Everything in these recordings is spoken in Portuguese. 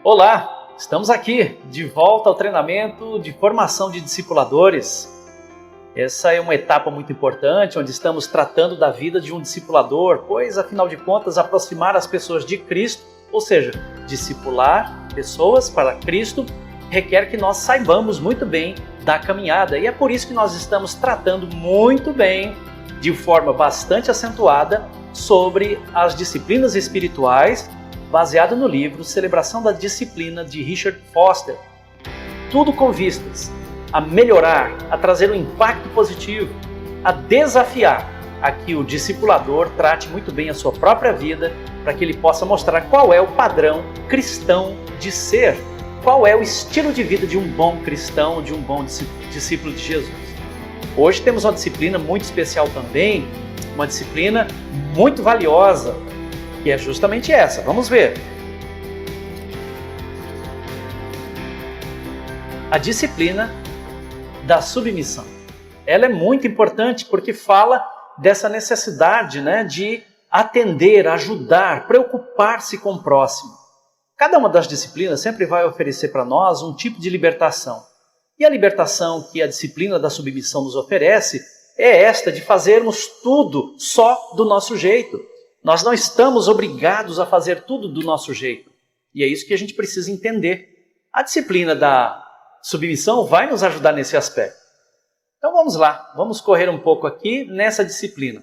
Olá, estamos aqui de volta ao treinamento de formação de discipuladores. Essa é uma etapa muito importante, onde estamos tratando da vida de um discipulador, pois, afinal de contas, aproximar as pessoas de Cristo, ou seja, discipular pessoas para Cristo, requer que nós saibamos muito bem da caminhada. E é por isso que nós estamos tratando muito bem, de forma bastante acentuada, sobre as disciplinas espirituais, baseado no livro Celebração da Disciplina, de Richard Foster. Tudo com vistas a melhorar, a trazer um impacto positivo, a desafiar a que o discipulador trate muito bem a sua própria vida, para que ele possa mostrar qual é o padrão cristão de ser, qual é o estilo de vida de um bom cristão, de um bom discípulo de Jesus. Hoje temos uma disciplina muito especial também, uma disciplina muito valiosa, que é justamente essa. Vamos ver. A disciplina da submissão. Ela é muito importante porque fala dessa necessidade, de atender, ajudar, preocupar-se com o próximo. Cada uma das disciplinas sempre vai oferecer para nós um tipo de libertação. E a libertação que a disciplina da submissão nos oferece é esta de fazermos tudo só do nosso jeito. Nós não estamos obrigados a fazer tudo do nosso jeito. E é isso que a gente precisa entender. A disciplina da submissão vai nos ajudar nesse aspecto. Então vamos lá, vamos correr um pouco aqui nessa disciplina.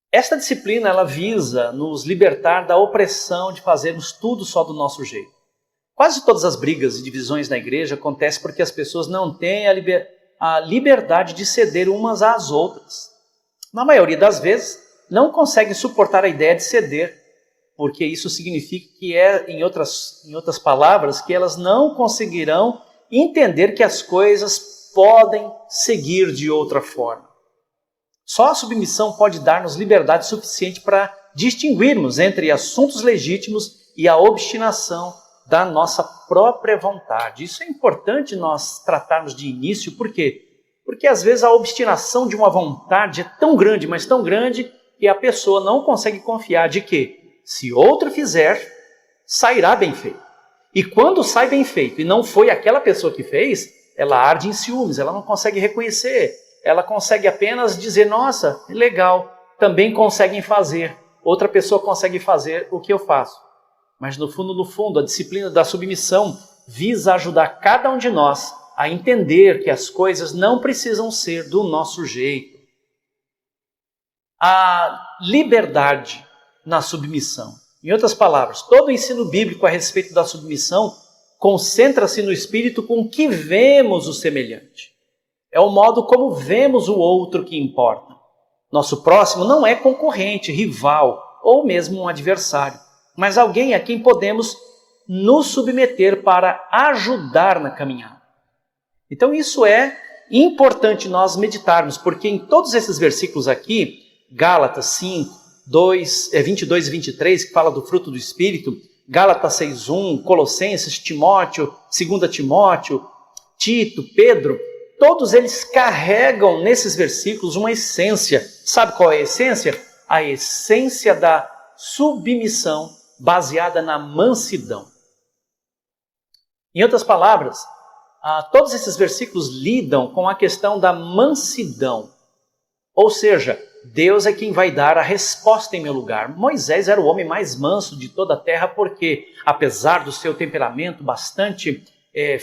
Esta disciplina ela visa nos libertar da opressão de fazermos tudo só do nosso jeito. Quase todas as brigas e divisões na igreja acontecem porque as pessoas não têm a liberdade de ceder umas às outras. Na maioria das vezes, não conseguem suportar a ideia de ceder, porque isso significa que em outras palavras, que elas não conseguirão entender que as coisas podem seguir de outra forma. Só a submissão pode dar-nos liberdade suficiente para distinguirmos entre assuntos legítimos e a obstinação da nossa própria vontade. Isso é importante nós tratarmos de início, por quê? Porque às vezes a obstinação de uma vontade é tão grande, mas tão grande, que a pessoa não consegue confiar de que, se outro fizer, sairá bem feito. E quando sai bem feito e não foi aquela pessoa que fez, ela arde em ciúmes, ela não consegue reconhecer, ela consegue apenas dizer, nossa, legal, também conseguem fazer, outra pessoa consegue fazer o que eu faço. Mas no fundo, a disciplina da submissão visa ajudar cada um de nós a entender que as coisas não precisam ser do nosso jeito. A liberdade na submissão. Em outras palavras, todo o ensino bíblico a respeito da submissão concentra-se no espírito com que vemos o semelhante. É o modo como vemos o outro que importa. Nosso próximo não é concorrente, rival ou mesmo um adversário, mas alguém a quem podemos nos submeter para ajudar na caminhada. Então isso é importante nós meditarmos, porque em todos esses versículos aqui, Gálatas 5, 22 e 23, que fala do fruto do Espírito, Gálatas 6:1, Colossenses, Timóteo, 2 Timóteo, Tito, Pedro, todos eles carregam nesses versículos uma essência. Sabe qual é a essência? A essência da submissão baseada na mansidão. Em outras palavras, todos esses versículos lidam com a questão da mansidão. Ou seja, Deus é quem vai dar a resposta em meu lugar. Moisés era o homem mais manso de toda a terra porque, apesar do seu temperamento bastante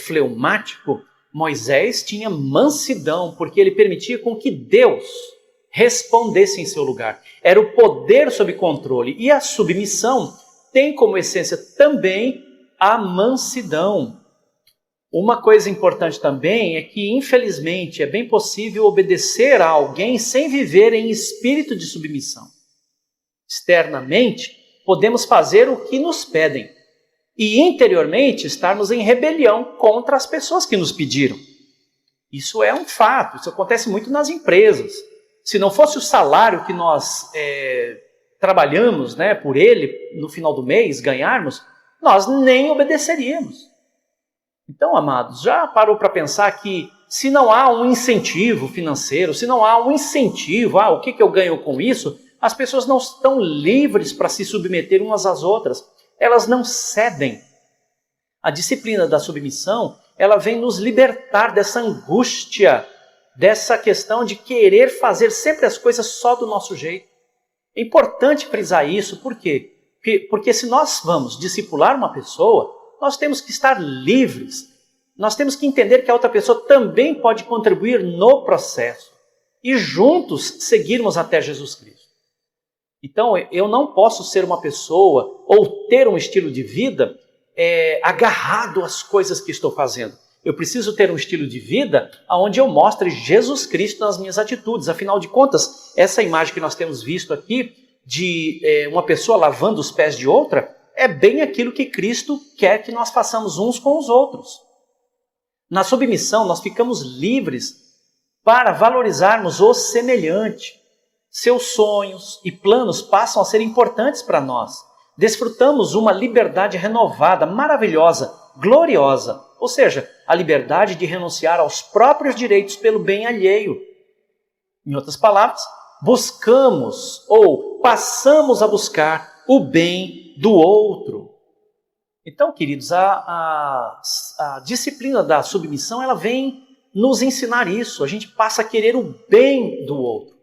fleumático, Moisés tinha mansidão porque ele permitia com que Deus respondesse em seu lugar. Era o poder sob controle. E a submissão tem como essência também a mansidão. Uma coisa importante também é que, infelizmente, é bem possível obedecer a alguém sem viver em espírito de submissão. Externamente, podemos fazer o que nos pedem e interiormente estarmos em rebelião contra as pessoas que nos pediram. Isso é um fato, isso acontece muito nas empresas. Se não fosse o salário que nós trabalhamos por ele no final do mês, ganharmos, nós nem obedeceríamos. Então, amados, já parou para pensar que se não há um incentivo financeiro, se não há um incentivo, o que eu ganho com isso, As pessoas não estão livres para se submeter umas às outras. Elas não cedem. A disciplina da submissão, ela vem nos libertar dessa angústia, dessa questão de querer fazer sempre as coisas só do nosso jeito. É importante frisar isso, por quê? Porque se nós vamos discipular uma pessoa, nós temos que estar livres. Nós temos que entender que a outra pessoa também pode contribuir no processo. E juntos seguirmos até Jesus Cristo. Então, eu não posso ser uma pessoa ou ter um estilo de vida agarrado às coisas que estou fazendo. Eu preciso ter um estilo de vida onde eu mostre Jesus Cristo nas minhas atitudes. Afinal de contas, essa imagem que nós temos visto aqui de uma pessoa lavando os pés de outra é bem aquilo que Cristo quer que nós façamos uns com os outros. Na submissão, nós ficamos livres para valorizarmos o semelhante. Seus sonhos e planos passam a ser importantes para nós. Desfrutamos uma liberdade renovada, maravilhosa, gloriosa. Ou seja, a liberdade de renunciar aos próprios direitos pelo bem alheio. Em outras palavras, buscamos ou passamos a buscar o bem do outro. Então, queridos, a disciplina da submissão, ela vem nos ensinar isso. A gente passa a querer o bem do outro.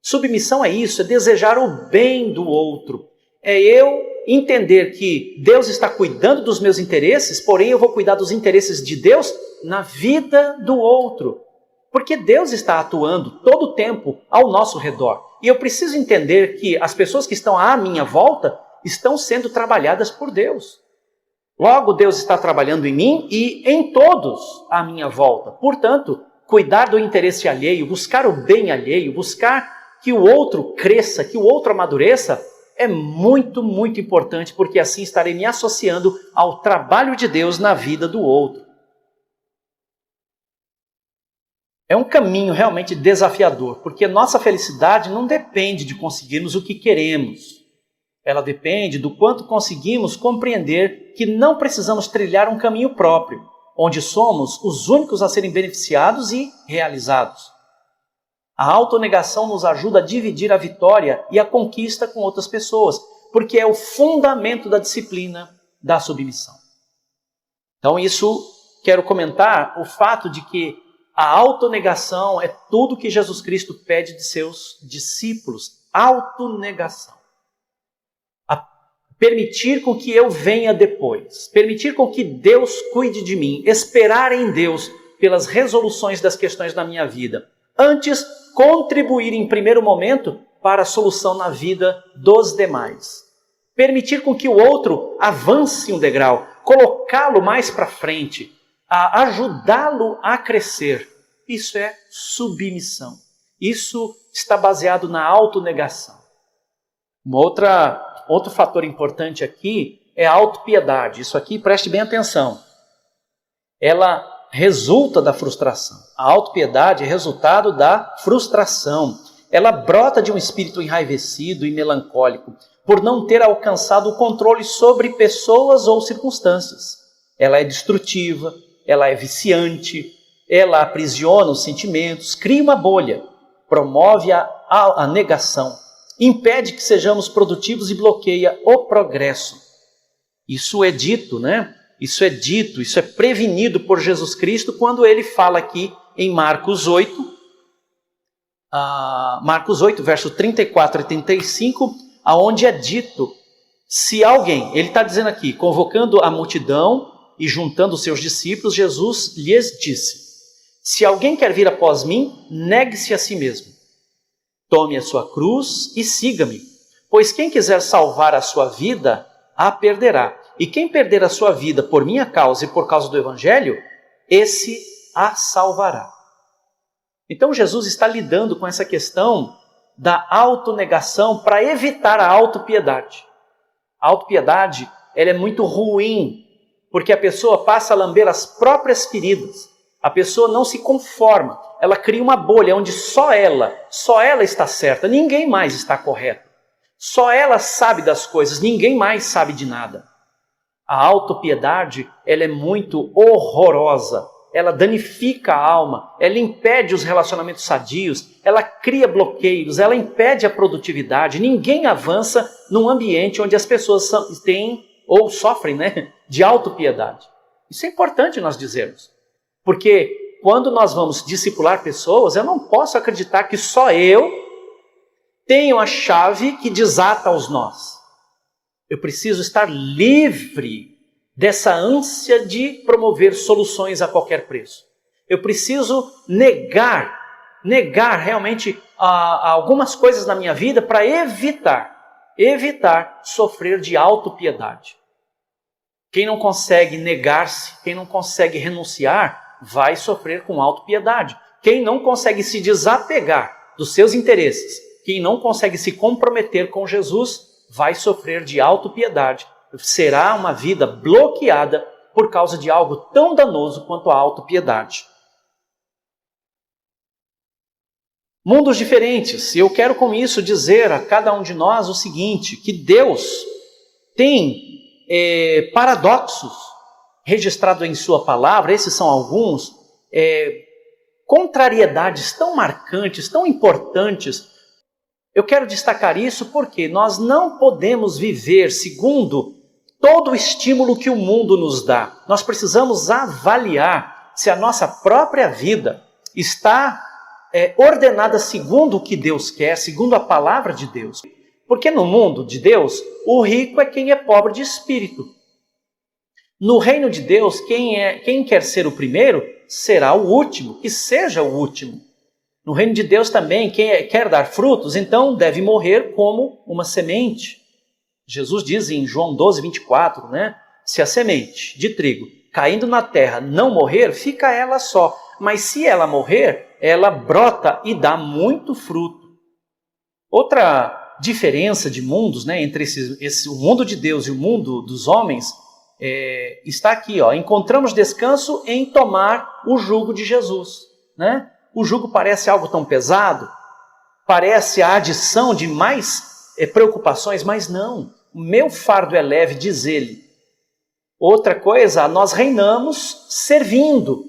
Submissão é isso, é desejar o bem do outro. É eu entender que Deus está cuidando dos meus interesses, porém eu vou cuidar dos interesses de Deus na vida do outro. Porque Deus está atuando todo o tempo ao nosso redor. E eu preciso entender que as pessoas que estão à minha volta estão sendo trabalhadas por Deus. Logo, Deus está trabalhando em mim e em todos à minha volta. Portanto, cuidar do interesse alheio, buscar o bem alheio, buscar que o outro cresça, que o outro amadureça, é muito, muito importante, porque assim estarei me associando ao trabalho de Deus na vida do outro. É um caminho realmente desafiador, porque nossa felicidade não depende de conseguirmos o que queremos. Ela depende do quanto conseguimos compreender que não precisamos trilhar um caminho próprio, onde somos os únicos a serem beneficiados e realizados. A autonegação nos ajuda a dividir a vitória e a conquista com outras pessoas, porque é o fundamento da disciplina da submissão. Então, isso quero comentar o fato de que a autonegação é tudo que Jesus Cristo pede de seus discípulos. Autonegação. Permitir com que eu venha depois. Permitir com que Deus cuide de mim. Esperar em Deus pelas resoluções das questões da minha vida. Antes, contribuir em primeiro momento para a solução na vida dos demais. Permitir com que o outro avance um degrau, colocá-lo mais para frente, ajudá-lo a crescer. Isso é submissão. Isso está baseado na autonegação. Outro fator importante aqui é a autopiedade. Isso aqui, preste bem atenção. Ela resulta da frustração. A autopiedade é resultado da frustração. Ela brota de um espírito enraivecido e melancólico, por não ter alcançado o controle sobre pessoas ou circunstâncias. Ela é destrutiva, ela é viciante, ela aprisiona os sentimentos, cria uma bolha, promove a negação, impede que sejamos produtivos e bloqueia o progresso. Isso é dito, né? Isso é prevenido por Jesus Cristo quando ele fala aqui em Marcos 8, verso 34 e 35, aonde é dito, se alguém, ele está dizendo aqui, convocando a multidão e juntando os seus discípulos, Jesus lhes disse, se alguém quer vir após mim, negue-se a si mesmo. Tome a sua cruz e siga-me, pois quem quiser salvar a sua vida, a perderá. E quem perder a sua vida por minha causa e por causa do Evangelho, esse a salvará. Então Jesus está lidando com essa questão da autonegação para evitar a autopiedade. A autopiedade, ela é muito ruim, porque a pessoa passa a lamber as próprias feridas. A pessoa não se conforma, ela cria uma bolha onde só ela está certa, ninguém mais está correto. Só ela sabe das coisas, ninguém mais sabe de nada. A autopiedade, ela é muito horrorosa. ela danifica a alma, ela impede os relacionamentos sadios, ela cria bloqueios, ela impede a produtividade. Ninguém avança num ambiente onde as pessoas têm ou sofrem, de autopiedade. Isso é importante nós dizermos, porque quando nós vamos discipular pessoas, eu não posso acreditar que só eu tenho a chave que desata os nós. Eu preciso estar livre dessa ânsia de promover soluções a qualquer preço. Eu preciso negar realmente algumas coisas na minha vida para evitar sofrer de autopiedade. Quem não consegue negar-se, quem não consegue renunciar, vai sofrer com autopiedade. Quem não consegue se desapegar dos seus interesses, quem não consegue se comprometer com Jesus, vai sofrer de autopiedade. Será uma vida bloqueada por causa de algo tão danoso quanto a autopiedade. Mundos diferentes. Eu quero com isso dizer a cada um de nós o seguinte, que Deus tem paradoxos registrados em sua palavra, esses são alguns, contrariedades tão marcantes, tão importantes. Eu quero destacar isso porque nós não podemos viver segundo todo o estímulo que o mundo nos dá. Nós precisamos avaliar se a nossa própria vida está ordenada segundo o que Deus quer, segundo a palavra de Deus. Porque no mundo de Deus, o rico é quem é pobre de espírito. No reino de Deus, quem quer ser o primeiro, será o último, que seja o último. No reino de Deus também, quem quer dar frutos, então deve morrer como uma semente. Jesus diz em João 12, 24, se a semente de trigo caindo na terra não morrer, fica ela só. Mas se ela morrer, ela brota e dá muito fruto. Outra diferença de mundos, entre o mundo de Deus e o mundo dos homens, está aqui. Encontramos descanso em tomar o jugo de Jesus. O jugo parece algo tão pesado, parece a adição de mais preocupações, mas não. O meu fardo é leve, diz ele. Outra coisa, nós reinamos servindo.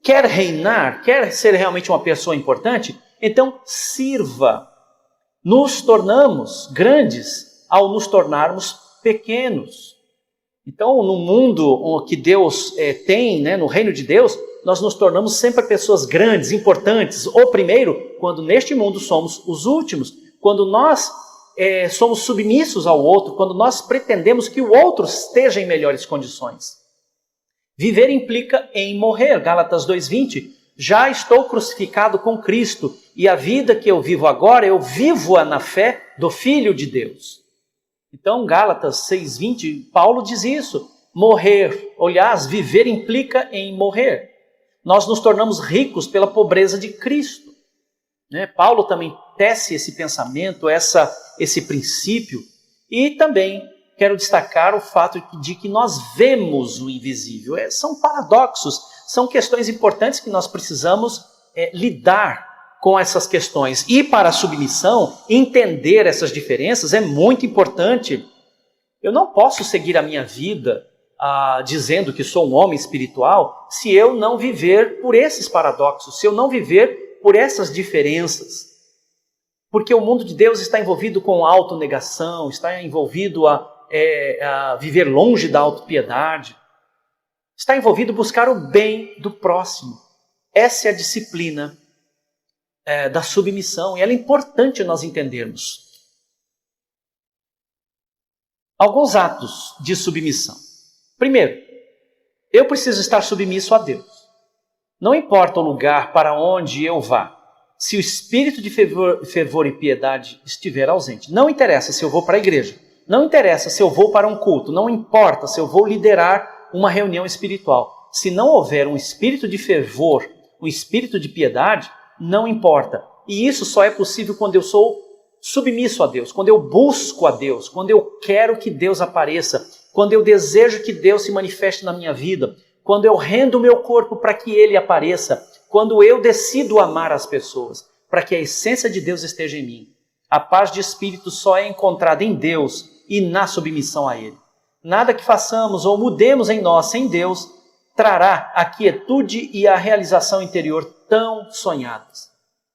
Quer reinar? Quer ser realmente uma pessoa importante? Então sirva. Nos tornamos grandes ao nos tornarmos pequenos. Então, no mundo que Deus tem, no reino de Deus, nós nos tornamos sempre pessoas grandes, importantes. O primeiro, quando neste mundo somos os últimos. Quando nós somos submissos ao outro, quando nós pretendemos que o outro esteja em melhores condições. Viver implica em morrer. Gálatas 2:20. Já estou crucificado com Cristo, e a vida que eu vivo agora, eu vivo-a na fé do Filho de Deus. Então, Gálatas 6:20, Paulo diz isso. Morrer, aliás, viver implica em morrer. Nós nos tornamos ricos pela pobreza de Cristo. Paulo também tece esse pensamento, esse princípio, e também quero destacar o fato de que nós vemos o invisível. São paradoxos, são questões importantes que nós precisamos lidar com essas questões. E para a submissão, entender essas diferenças é muito importante. Eu não posso seguir a minha vida dizendo que sou um homem espiritual se eu não viver por esses paradoxos, se eu não viver por essas diferenças. Porque o mundo de Deus está envolvido com autonegação, está envolvido a viver longe da autopiedade, está envolvido buscar o bem do próximo. Essa é a disciplina da submissão, e ela é importante nós entendermos. Alguns atos de submissão. Primeiro, eu preciso estar submisso a Deus. Não importa o lugar para onde eu vá, se o espírito de fervor e piedade estiver ausente. Não interessa se eu vou para a igreja, não interessa se eu vou para um culto, não importa se eu vou liderar uma reunião espiritual. Se não houver um espírito de fervor, um espírito de piedade, não importa. E isso só é possível quando eu sou submisso a Deus, quando eu busco a Deus, quando eu quero que Deus apareça, quando eu desejo que Deus se manifeste na minha vida, quando eu rendo o meu corpo para que Ele apareça, quando eu decido amar as pessoas, para que a essência de Deus esteja em mim. A paz de espírito só é encontrada em Deus e na submissão a Ele. Nada que façamos ou mudemos em nós sem Deus trará a quietude e a realização interior tão sonhadas.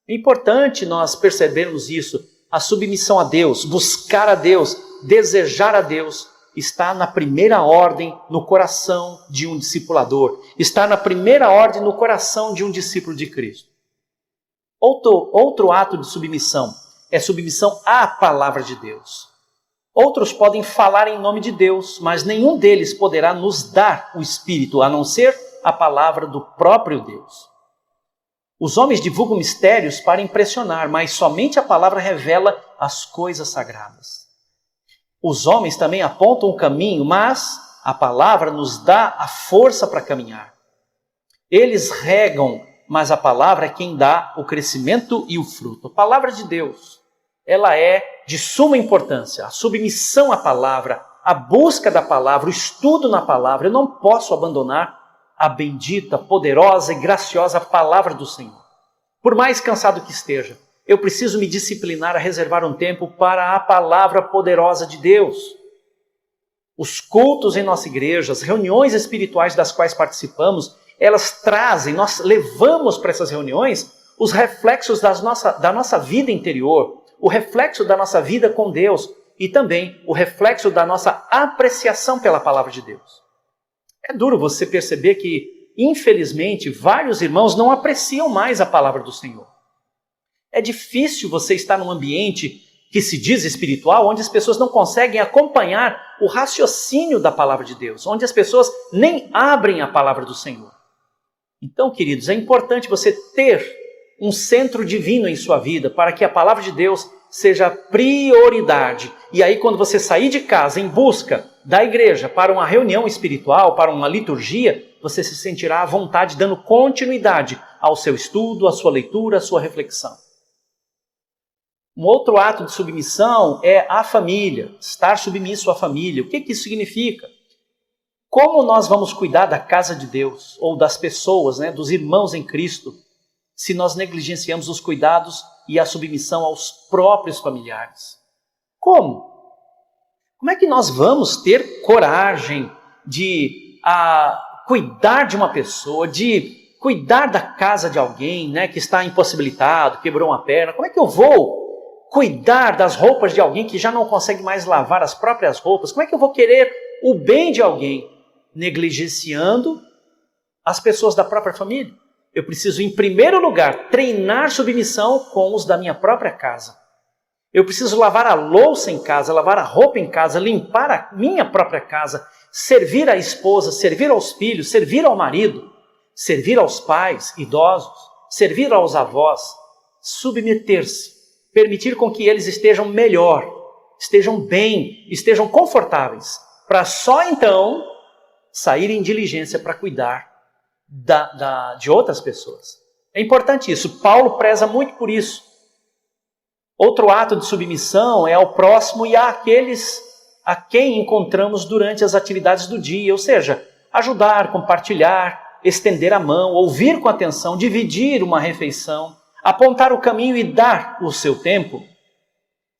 É importante nós percebermos isso. A submissão a Deus, buscar a Deus, desejar a Deus, está na primeira ordem no coração de um discipulador. Está na primeira ordem no coração de um discípulo de Cristo. Outro ato de submissão é submissão à palavra de Deus. Outros podem falar em nome de Deus, mas nenhum deles poderá nos dar o Espírito, a não ser a palavra do próprio Deus. Os homens divulgam mistérios para impressionar, mas somente a palavra revela as coisas sagradas. Os homens também apontam o caminho, mas a palavra nos dá a força para caminhar. Eles regam, mas a palavra é quem dá o crescimento e o fruto. A palavra de Deus, ela é de suma importância. A submissão à palavra, a busca da palavra, o estudo na palavra. Eu não posso abandonar a bendita, poderosa e graciosa palavra do Senhor. Por mais cansado que esteja, eu preciso me disciplinar a reservar um tempo para a palavra poderosa de Deus. Os cultos em nossa igreja, as reuniões espirituais das quais participamos, elas trazem, nós levamos para essas reuniões os reflexos da nossa vida interior, o reflexo da nossa vida com Deus e também o reflexo da nossa apreciação pela palavra de Deus. É duro você perceber que, infelizmente, vários irmãos não apreciam mais a palavra do Senhor. É difícil você estar num ambiente que se diz espiritual, onde as pessoas não conseguem acompanhar o raciocínio da palavra de Deus, onde as pessoas nem abrem a palavra do Senhor. Então, queridos, é importante você ter um centro divino em sua vida para que a palavra de Deus seja prioridade. E aí, quando você sair de casa em busca da igreja para uma reunião espiritual, para uma liturgia, você se sentirá à vontade, dando continuidade ao seu estudo, à sua leitura, à sua reflexão. Um outro ato de submissão é a família, estar submisso à família. O que isso significa? Como nós vamos cuidar da casa de Deus, ou das pessoas, dos irmãos em Cristo, se nós negligenciamos os cuidados e a submissão aos próprios familiares? Como? Como é que nós vamos ter coragem de cuidar de uma pessoa, de cuidar da casa de alguém que está impossibilitado, quebrou uma perna? Como é que eu vou cuidar das roupas de alguém que já não consegue mais lavar as próprias roupas? Como é que eu vou querer o bem de alguém negligenciando as pessoas da própria família? Eu preciso, em primeiro lugar, treinar submissão com os da minha própria casa. Eu preciso lavar a louça em casa, lavar a roupa em casa, limpar a minha própria casa, servir à esposa, servir aos filhos, servir ao marido, servir aos pais idosos, servir aos avós, submeter-se, permitir com que eles estejam melhor, estejam bem, estejam confortáveis, para só então sair em diligência para cuidar de outras pessoas. É importante isso. Paulo preza muito por isso. Outro ato de submissão é ao próximo e àqueles a quem encontramos durante as atividades do dia, ou seja, ajudar, compartilhar, estender a mão, ouvir com atenção, dividir uma refeição, apontar o caminho e dar o seu tempo.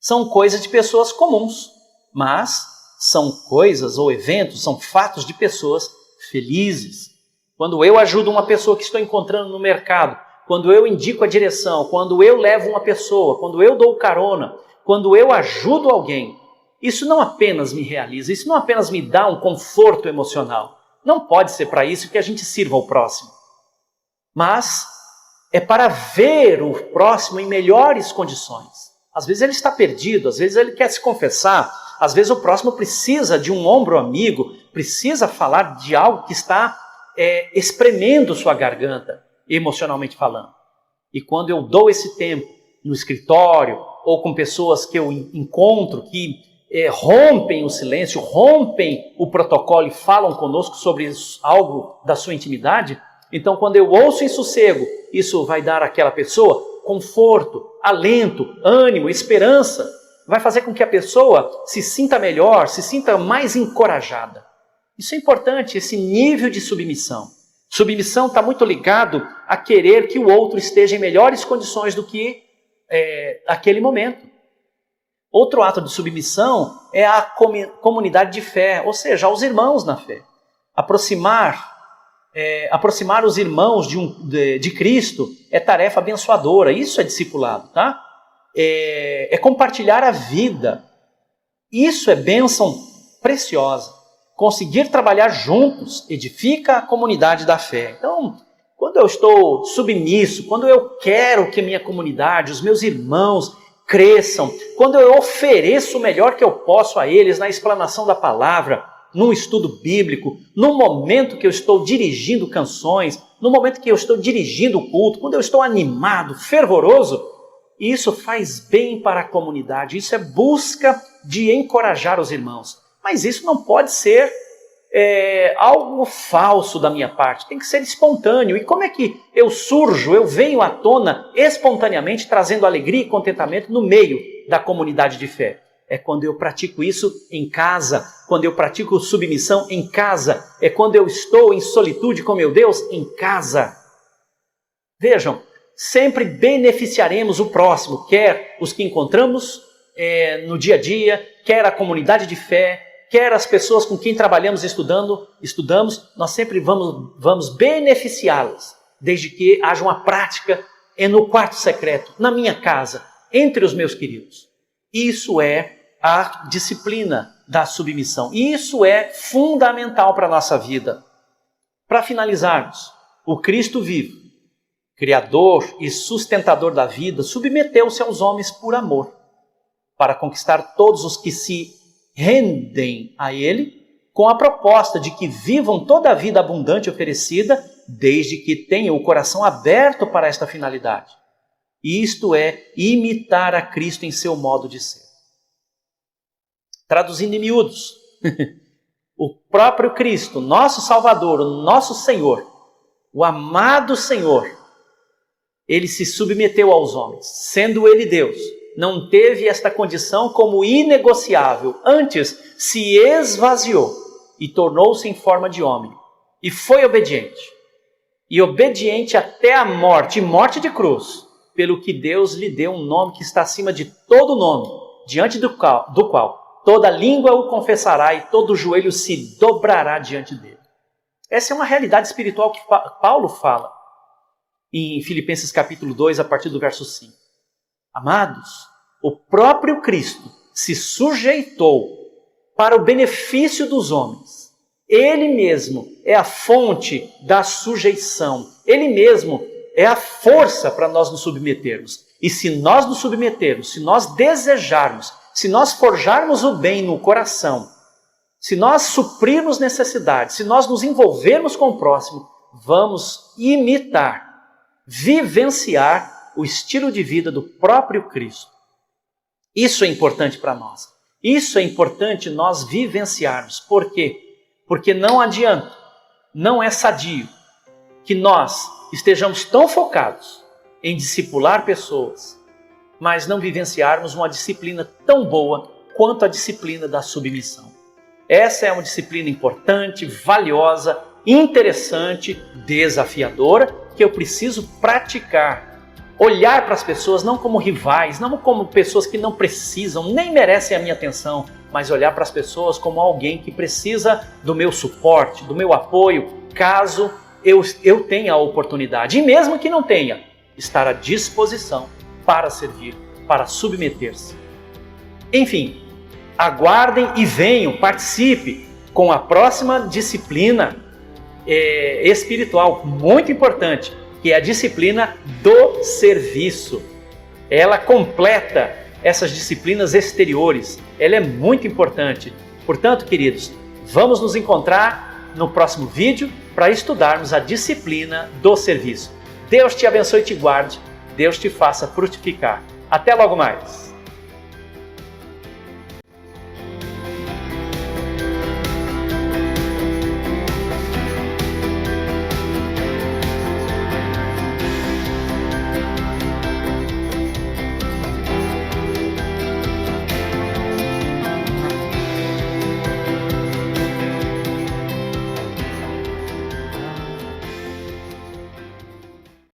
São coisas de pessoas comuns, mas são coisas ou eventos, são fatos de pessoas felizes. Quando eu ajudo uma pessoa que estou encontrando no mercado, quando eu indico a direção, quando eu levo uma pessoa, quando eu dou carona, quando eu ajudo alguém, isso não apenas me realiza, isso não apenas me dá um conforto emocional. Não pode ser para isso que a gente sirva ao próximo. Mas é para ver o próximo em melhores condições. Às vezes ele está perdido, às vezes ele quer se confessar, às vezes o próximo precisa de um ombro amigo, precisa falar de algo que está espremendo sua garganta, emocionalmente falando. E quando eu dou esse tempo no escritório ou com pessoas que eu encontro que rompem o silêncio, rompem o protocolo e falam conosco sobre algo da sua intimidade, então quando eu ouço em sossego, isso vai dar àquela pessoa conforto, alento, ânimo, esperança, vai fazer com que a pessoa se sinta melhor, se sinta mais encorajada. Isso é importante, esse nível de submissão. Submissão está muito ligado a querer que o outro esteja em melhores condições do que aquele momento. Outro ato de submissão é a comunidade de fé, ou seja, aos irmãos na fé. Aproximar aproximar os irmãos de Cristo é tarefa abençoadora. Isso é discipulado, tá? É compartilhar a vida. Isso é bênção preciosa. Conseguir trabalhar juntos edifica a comunidade da fé. Então, quando eu estou submisso, quando eu quero que a minha comunidade, os meus irmãos cresçam, quando eu ofereço o melhor que eu posso a eles na explanação da palavra, num estudo bíblico, no momento que eu estou dirigindo canções, no momento que eu estou dirigindo o culto, quando eu estou animado, fervoroso, isso faz bem para a comunidade, isso é busca de encorajar os irmãos. Mas isso não pode ser algo falso da minha parte, tem que ser espontâneo. E como é que eu venho à tona espontaneamente, trazendo alegria e contentamento no meio da comunidade de fé? É quando eu pratico isso em casa, quando eu pratico submissão em casa, é quando eu estou em solitude com meu Deus em casa. Vejam, sempre beneficiaremos o próximo, quer os que encontramos no dia a dia, quer a comunidade de fé, quer as pessoas com quem trabalhamos e estudamos, nós sempre vamos beneficiá-las, desde que haja uma prática no quarto secreto, na minha casa, entre os meus queridos. Isso é a disciplina da submissão. Isso é fundamental para a nossa vida. Para finalizarmos, o Cristo vivo, Criador e sustentador da vida, submeteu-se aos homens por amor, para conquistar todos os que se rendem a Ele, com a proposta de que vivam toda a vida abundante oferecida, desde que tenham o coração aberto para esta finalidade. Isto é, imitar a Cristo em seu modo de ser. Traduzindo em miúdos, o próprio Cristo, nosso Salvador, o nosso Senhor, o amado Senhor, Ele se submeteu aos homens, sendo Ele Deus. Não teve esta condição como inegociável, antes se esvaziou e tornou-se em forma de homem. E foi obediente. E obediente até a morte, morte de cruz, pelo que Deus lhe deu um nome que está acima de todo nome, diante do qual toda língua o confessará e todo joelho se dobrará diante dele. Essa é uma realidade espiritual que Paulo fala em Filipenses capítulo 2, a partir do verso 5. Amados, o próprio Cristo se sujeitou para o benefício dos homens. Ele mesmo é a fonte da sujeição. Ele mesmo é a força para nós nos submetermos. E se nós nos submetermos, se nós desejarmos, se nós forjarmos o bem no coração, se nós suprirmos necessidades, se nós nos envolvermos com o próximo, vamos imitar, vivenciar o estilo de vida do próprio Cristo. Isso é importante para nós. Isso é importante nós vivenciarmos. Por quê? Porque não adianta, não é sadio que nós estejamos tão focados em discipular pessoas, mas não vivenciarmos uma disciplina tão boa quanto a disciplina da submissão. Essa é uma disciplina importante, valiosa, interessante, desafiadora, que eu preciso praticar. Olhar para as pessoas não como rivais, não como pessoas que não precisam, nem merecem a minha atenção, mas olhar para as pessoas como alguém que precisa do meu suporte, do meu apoio, caso eu tenha a oportunidade. E mesmo que não tenha, estar à disposição para servir, para submeter-se. Enfim, aguardem e venham, participe com a próxima disciplina espiritual muito importante, que é a disciplina do serviço. Ela completa essas disciplinas exteriores. Ela é muito importante. Portanto, queridos, vamos nos encontrar no próximo vídeo para estudarmos a disciplina do serviço. Deus te abençoe e te guarde. Deus te faça frutificar. Até logo mais!